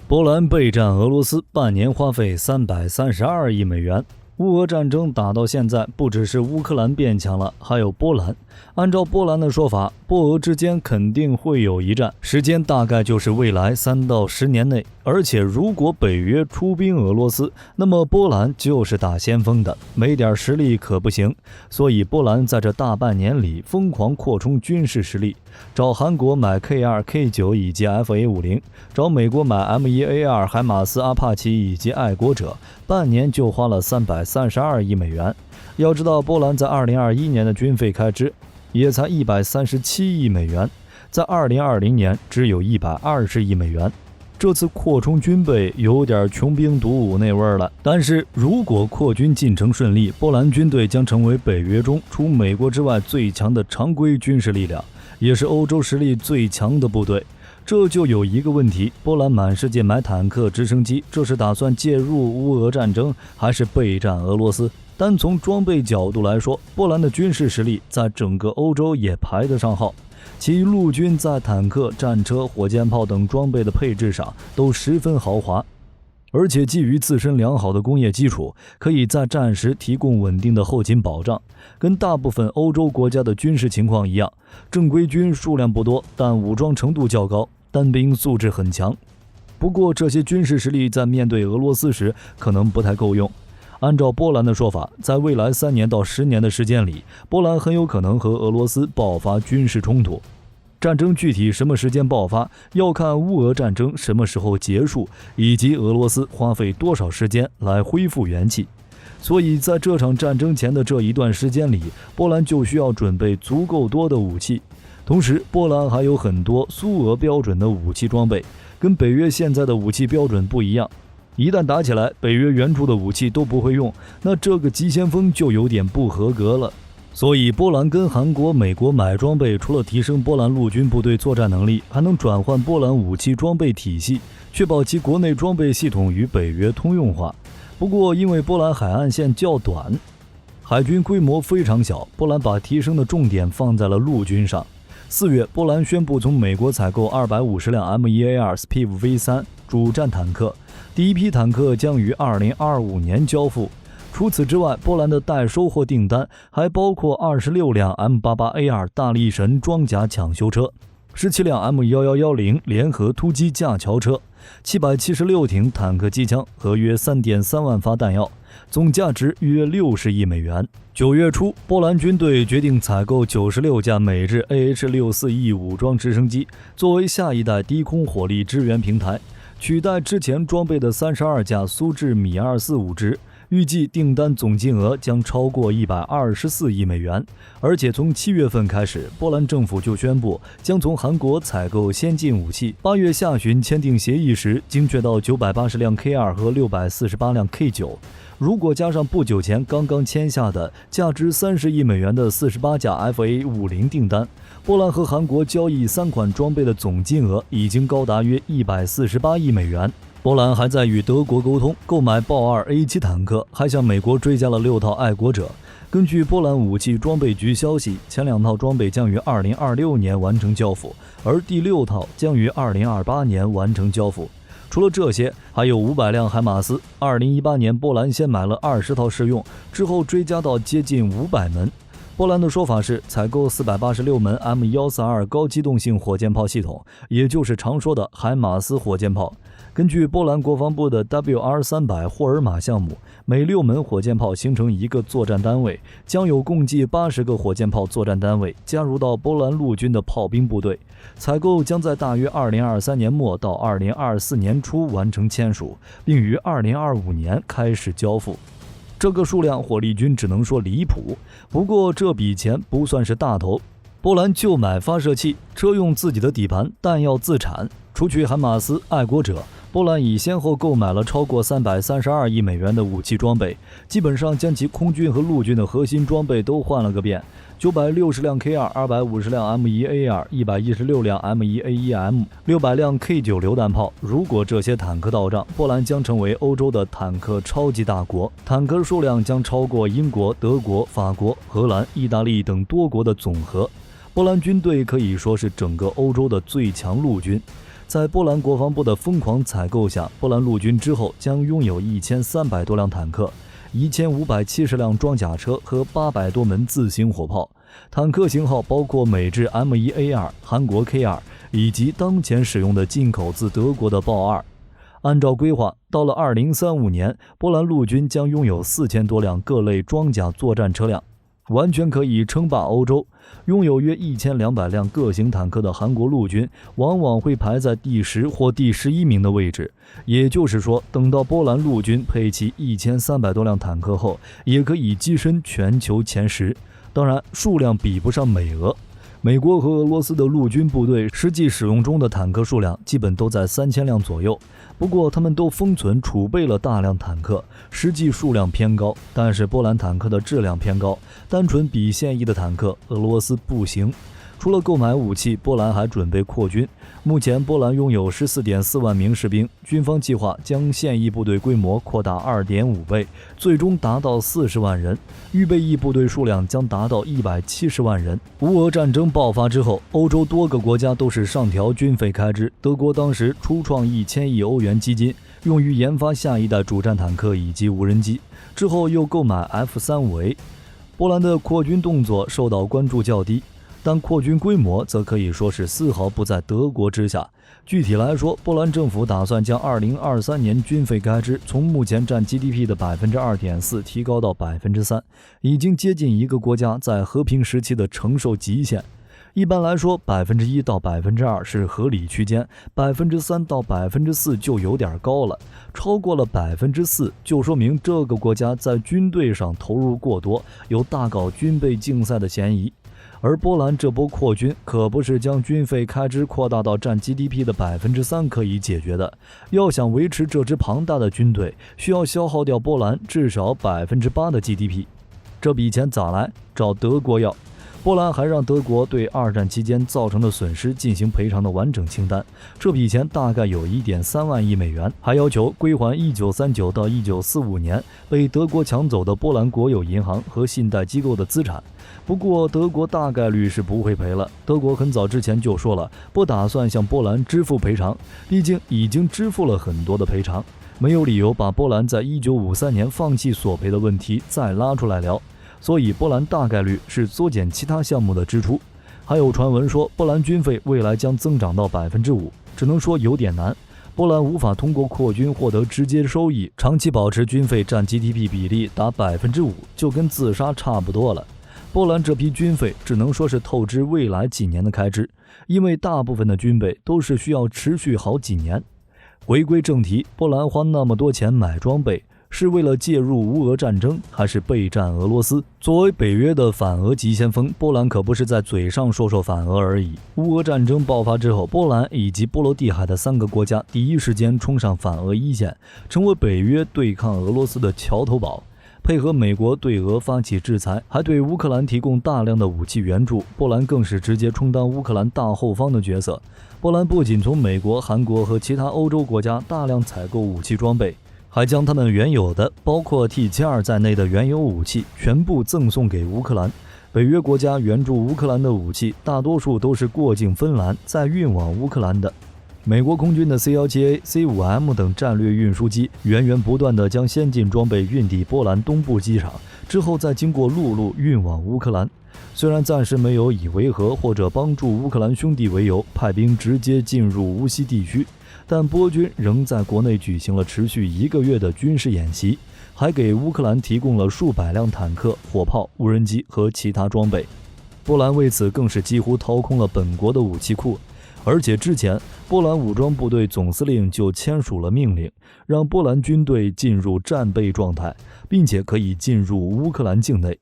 波兰备战俄罗斯，半年花费332亿美元。乌俄战争打到现在，不只是乌克兰变强了，还有波兰。按照波兰的说法，波俄之间肯定会有一战，时间大概就是未来3到10年内。而且如果北约出兵俄罗斯，那么波兰就是打先锋的，没点实力可不行。所以波兰在这大半年里疯狂扩充军事实力，找韩国买 K2、K9 以及 FA50，找美国买 M1A2、海马斯、阿帕奇以及爱国者，半年就花了332亿美元。要知道，波兰在2021年的军费开支也才137亿美元，在2020年只有120亿美元。这次扩充军备有点穷兵黩武那味儿了。但是如果扩军进程顺利，波兰军队将成为北约中除美国之外最强的常规军事力量，也是欧洲实力最强的部队。这就有一个问题，波兰满世界买坦克、直升机，这是打算介入乌俄战争，还是备战俄罗斯？单从装备角度来说，波兰的军事实力在整个欧洲也排得上号。其陆军在坦克、战车、火箭炮等装备的配置上都十分豪华，而且基于自身良好的工业基础，可以在战时提供稳定的后勤保障。跟大部分欧洲国家的军事情况一样，正规军数量不多，但武装程度较高，单兵素质很强。不过这些军事实力在面对俄罗斯时可能不太够用。按照波兰的说法，在未来3年到10年的时间里，波兰很有可能和俄罗斯爆发军事冲突。战争具体什么时间爆发，要看乌俄战争什么时候结束，以及俄罗斯花费多少时间来恢复元气。所以在这场战争前的这一段时间里，波兰就需要准备足够多的武器。同时，波兰还有很多苏俄标准的武器装备，跟北约现在的武器标准不一样。一旦打起来，北约援助的武器都不会用，那这个急先锋就有点不合格了。所以波兰跟韩国、美国买装备，除了提升波兰陆军部队作战能力，还能转换波兰武器装备体系，确保其国内装备系统与北约通用化。不过因为波兰海岸线较短，海军规模非常小，波兰把提升的重点放在了陆军上。4月，波兰宣布从美国采购250辆 M1A2 Spiv V3 主战坦克，第一批坦克将于2025年交付。除此之外，波兰的待收货订单还包括26辆 M88A2 大力神装甲抢修车、17辆 M1110 联合突击架桥车、776挺坦克机枪和约 3.3 万发弹药，总价值约60亿美元。9月初，波兰军队决定采购96架美制 AH-64E 武装直升机，作为下一代低空火力支援平台，取代之前装备的32架苏制米245直。预计订单总金额将超过124亿美元，而且从7月份开始，波兰政府就宣布将从韩国采购先进武器。8月下旬签订协议时，精确到980辆 K2 和648辆 K9。如果加上不久前刚刚签下的价值30亿美元的48架 FA50 订单，波兰和韩国交易3款装备的总金额已经高达约148亿美元。波兰还在与德国沟通购买豹2 A7 坦克，还向美国追加了6套爱国者。根据波兰武器装备局消息，前2套装备将于2026年完成交付，而第6套将于2028年完成交付。除了这些，还有500辆海马斯。2018年，波兰先买了20套试用，之后追加到接近500门。波兰的说法是采购486门 M142 高机动性火箭炮系统，也就是常说的海马斯火箭炮。根据波兰国防部的 WR300 霍尔马项目，每6门火箭炮形成一个作战单位，将有共计80个火箭炮作战单位加入到波兰陆军的炮兵部队。采购将在大约2023年末到2024年初完成签署，并于2025年开始交付。这个数量火力军只能说离谱，不过这笔钱不算是大头。波兰就买发射器，车用自己的底盘，弹药自产。除去海马斯、爱国者，波兰已先后购买了超过332亿美元的武器装备，基本上将其空军和陆军的核心装备都换了个遍。960辆 K2、250辆 M1A2、116辆 M1A1M、600辆 K9 榴弹炮。如果这些坦克到账，波兰将成为欧洲的坦克超级大国，坦克数量将超过英国、德国、法国、荷兰、意大利等多国的总和。波兰军队可以说是整个欧洲的最强陆军。在波兰国防部的疯狂采购下，波兰陆军之后将拥有1300多辆坦克、1570辆装甲车和800多门自行火炮。坦克型号包括美制 M1A2、韩国 K2 以及当前使用的进口自德国的豹2。按照规划，到了2035年，波兰陆军将拥有4000多辆各类装甲作战车辆，完全可以称霸欧洲。拥有约1200辆各型坦克的韩国陆军往往会排在第10或第11名的位置，也就是说，等到波兰陆军配齐1300多辆坦克后，也可以跻身全球前10。当然，数量比不上美俄。美国和俄罗斯的陆军部队实际使用中的坦克数量基本都在3000辆左右，不过他们都封存储备了大量坦克，实际数量偏高，但是波兰坦克的质量偏高，单纯比现役的坦克，俄罗斯不行。除了购买武器，波兰还准备扩军。目前波兰拥有14.4万名士兵，军方计划将现役部队规模扩大2.5倍，最终达到40万人。预备役部队数量将达到170万人。乌俄战争爆发之后，欧洲多个国家都是上调军费开支。德国当时初创1000亿欧元基金，用于研发下一代主战坦克以及无人机，之后又购买 F-35A。波兰的扩军动作受到关注较低，但扩军规模则可以说是丝毫不在德国之下。具体来说，波兰政府打算将2023年军费开支从目前占 GDP 的 2.4% 提高到 3%， 已经接近一个国家在和平时期的承受极限。一般来说 1% 到 2% 是合理区间， 3% 到 4% 就有点高了，超过了 4% 就说明这个国家在军队上投入过多，有大搞军备竞赛的嫌疑。而波兰这波扩军可不是将军费开支扩大到占 GDP 的 3% 可以解决的，要想维持这支庞大的军队，需要消耗掉波兰至少 8% 的 GDP。 这笔钱咋来？找德国要。波兰还让德国对二战期间造成的损失进行赔偿的完整清单，这笔钱大概有 1.3万亿美元，还要求归还1939到1945年被德国抢走的波兰国有银行和信贷机构的资产。不过德国大概率是不会赔了，德国很早之前就说了，不打算向波兰支付赔偿，毕竟已经支付了很多的赔偿，没有理由把波兰在1953年放弃索赔的问题再拉出来聊。所以波兰大概率是缩减其他项目的支出。还有传闻说波兰军费未来将增长到 5%， 只能说有点难。波兰无法通过扩军获得直接收益，长期保持军费占 GDP 比例达 5%， 就跟自杀差不多了。波兰这批军费只能说是透支未来几年的开支，因为大部分的军备都是需要持续好几年。回归正题，波兰花那么多钱买装备，是为了介入乌俄战争，还是备战俄罗斯？作为北约的反俄急先锋，波兰可不是在嘴上说说反俄而已。乌俄战争爆发之后，波兰以及波罗的海的3个国家第一时间冲上反俄一线，成为北约对抗俄罗斯的桥头堡。配合美国对俄发起制裁，还对乌克兰提供大量的武器援助，波兰更是直接充当乌克兰大后方的角色。波兰不仅从美国、韩国和其他欧洲国家大量采购武器装备，还将他们原有的包括 T72 在内的原有武器全部赠送给乌克兰。北约国家援助乌克兰的武器大多数都是过境芬兰再运往乌克兰的。美国空军的 C-17A、C-5M 等战略运输机源源不断地将先进装备运抵波兰东部机场，之后再经过陆路运往乌克兰。虽然暂时没有以维和或者帮助乌克兰兄弟为由派兵直接进入乌西地区，但波军仍在国内举行了持续1个月的军事演习，还给乌克兰提供了数百辆坦克、火炮、无人机和其他装备。波兰为此更是几乎掏空了本国的武器库。而且之前波兰武装部队总司令就签署了命令，让波兰军队进入战备状态，并且可以进入乌克兰境内。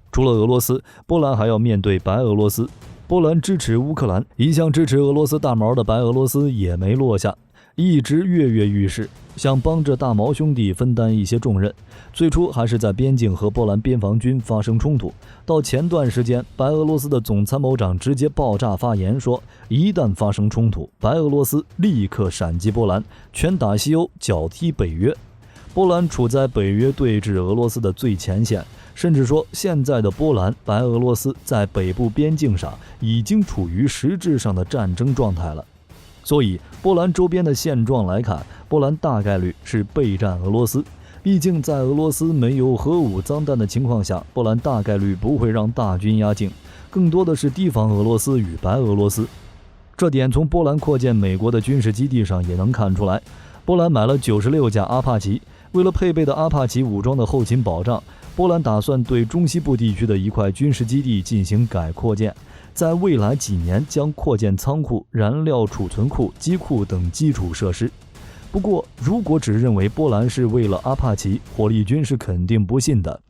除了俄罗斯，波兰还要面对白俄罗斯。波兰支持乌克兰，一向支持俄罗斯大毛的白俄罗斯也没落下，一直跃跃欲试，想帮着大毛兄弟分担一些重任。最初还是在边境和波兰边防军发生冲突，到前段时间，白俄罗斯的总参谋长直接爆炸发言说，一旦发生冲突，白俄罗斯立刻闪击波兰，拳打西欧，脚踢北约。波兰处在北约对峙俄罗斯的最前线，甚至说现在的波兰、白俄罗斯在北部边境上已经处于实质上的战争状态了。所以波兰周边的现状来看，波兰大概率是备战俄罗斯。毕竟在俄罗斯没有核武脏弹的情况下，波兰大概率不会让大军压境，更多的是提防俄罗斯与白俄罗斯。这点从波兰扩建美国的军事基地上也能看出来。波兰买了96架阿帕奇，为了配备的阿帕奇武装的后勤保障，波兰打算对中西部地区的一块军事基地进行改扩建，在未来几年将扩建仓库、燃料储存库、机库等基础设施。不过，如果只认为波兰是为了阿帕奇，火力军是肯定不信的。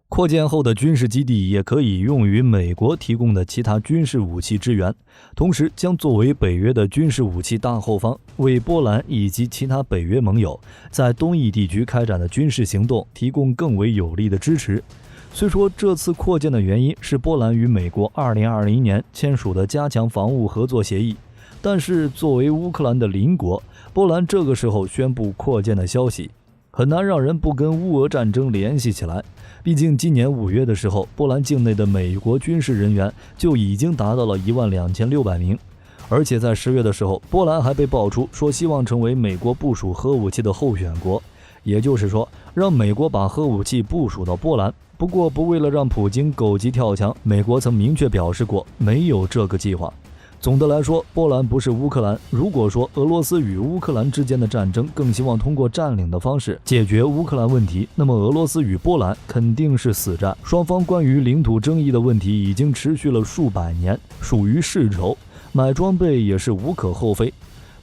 扩建后的军事基地也可以用于美国提供的其他军事武器支援，同时将作为北约的军事武器大后方，为波兰以及其他北约盟友在东翼地区开展的军事行动提供更为有力的支持。虽说这次扩建的原因是波兰与美国2020年签署的加强防务合作协议，但是作为乌克兰的邻国，波兰这个时候宣布扩建的消息，很难让人不跟乌俄战争联系起来。毕竟今年5月的时候，波兰境内的美国军事人员就已经达到了12600名，而且在10月的时候，波兰还被爆出说希望成为美国部署核武器的候选国，也就是说让美国把核武器部署到波兰。不过不为了让普京狗急跳墙，美国曾明确表示过没有这个计划。总的来说，波兰不是乌克兰。如果说俄罗斯与乌克兰之间的战争更希望通过占领的方式解决乌克兰问题，那么俄罗斯与波兰肯定是死战。双方关于领土争议的问题已经持续了数百年，属于世仇，买装备也是无可厚非。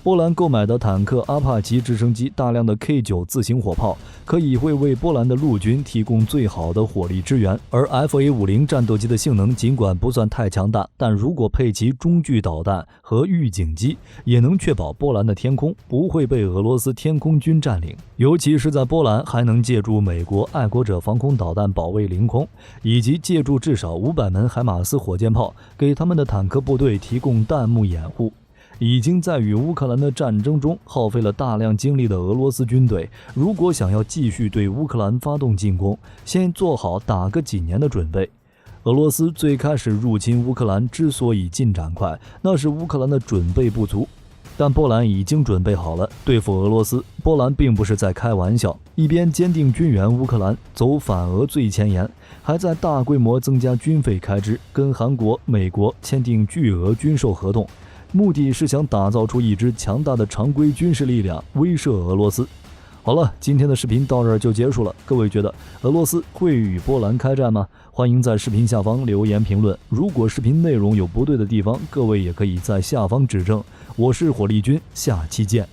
波兰购买的坦克、阿帕奇直升机、大量的 K9 自行火炮，可以会为波兰的陆军提供最好的火力支援。而 FA50 战斗机的性能尽管不算太强大，但如果配齐中距导弹和预警机，也能确保波兰的天空不会被俄罗斯天空军占领。尤其是在波兰，还能借助美国爱国者防空导弹保卫领空，以及借助至少500门海马斯火箭炮给他们的坦克部队提供弹幕掩护。已经在与乌克兰的战争中耗费了大量精力的俄罗斯军队，如果想要继续对乌克兰发动进攻，先做好打个几年的准备。俄罗斯最开始入侵乌克兰之所以进展快，那是乌克兰的准备不足，但波兰已经准备好了对付俄罗斯。波兰并不是在开玩笑，一边坚定军援乌克兰，走反俄最前沿，还在大规模增加军费开支，跟韩国、美国签订巨额军售合同，目的是想打造出一支强大的常规军事力量，威慑俄罗斯。好了，今天的视频到这儿就结束了。各位觉得俄罗斯会与波兰开战吗？欢迎在视频下方留言评论。如果视频内容有不对的地方，各位也可以在下方指正。我是火力军，下期见。